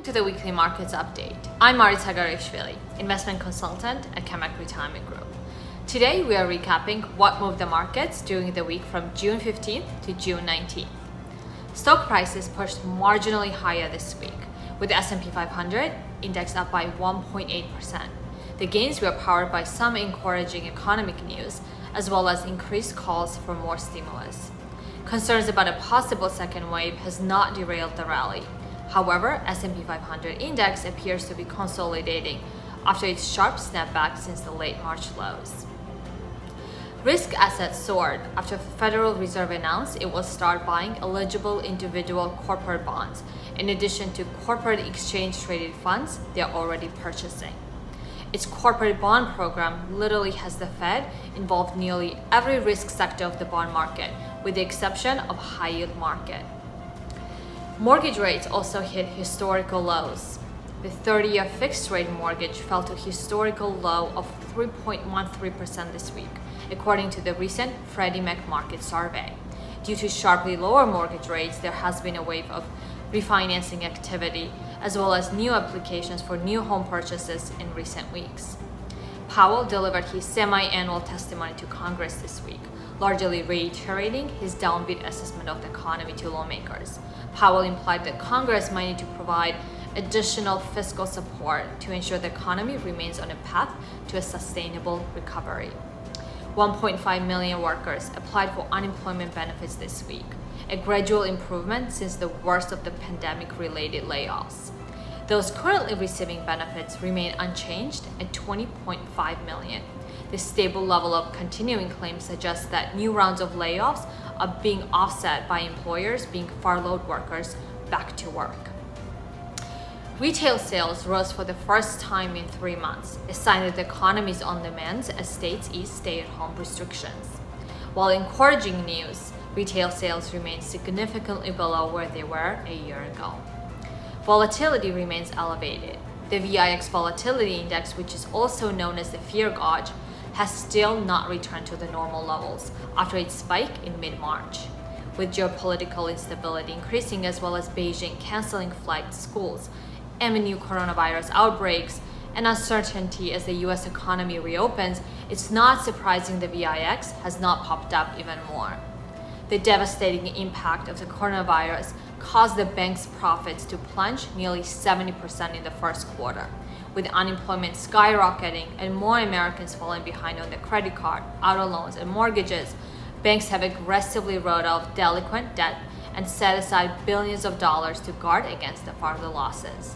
to the weekly markets update. I'm Marita Garishvili, investment consultant at Kamak Retirement Group. Today we are recapping what moved the markets during the week from June 15th to June 19th. Stock prices pushed marginally higher this week, with the S&P 500 index up by 1.8%. The gains were powered by some encouraging economic news, as well as increased calls for more stimulus. Concerns about a possible second wave has not derailed the rally. However, S&P 500 index appears to be consolidating after its sharp snapback since the late March lows. Risk assets soared after the Federal Reserve announced it will start buying eligible individual corporate bonds, in addition to corporate exchange-traded funds they are already purchasing. Its corporate bond program literally has the Fed involved nearly every risk sector of the bond market, with the exception of high-yield market. Mortgage rates also hit historical lows. The 30-year fixed-rate mortgage fell to a historical low of 3.13% this week, according to the recent Freddie Mac market survey. Due to sharply lower mortgage rates, there has been a wave of refinancing activity, as well as new applications for new home purchases in recent weeks. Powell delivered his semi-annual testimony to Congress this week, largely reiterating his downbeat assessment of the economy to lawmakers. Powell implied that Congress might need to provide additional fiscal support to ensure the economy remains on a path to a sustainable recovery. 1.5 million workers applied for unemployment benefits this week, a gradual improvement since the worst of the pandemic-related layoffs. Those currently receiving benefits remain unchanged at 20.5 million. The stable level of continuing claims suggests that new rounds of layoffs are being offset by employers being furloughed workers back to work. Retail sales rose for the first time in 3 months, a sign that the economy is on the mend as states ease stay-at-home restrictions. While encouraging news, retail sales remain significantly below where they were a year ago. Volatility remains elevated. The VIX volatility index, which is also known as the fear gauge, has still not returned to the normal levels after its spike in mid-March. With geopolitical instability increasing, as well as Beijing canceling flights, schools, amid new coronavirus outbreaks, and uncertainty as the US economy reopens, it's not surprising the VIX has not popped up even more. The devastating impact of the coronavirus caused the bank's profits to plunge nearly 70% in the first quarter. With unemployment skyrocketing and more Americans falling behind on their credit card, auto loans, and mortgages, banks have aggressively wrote off delinquent debt and set aside billions of dollars to guard against the further losses.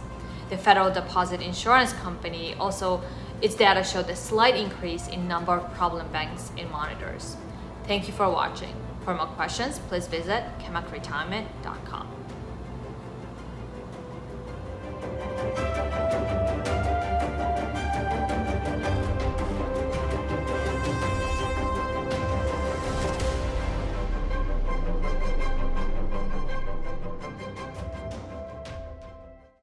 The Federal Deposit Insurance Company also, its data showed a slight increase in number of problem banks it monitors. Thank you for watching. For more questions, please visit kamakretirement.com.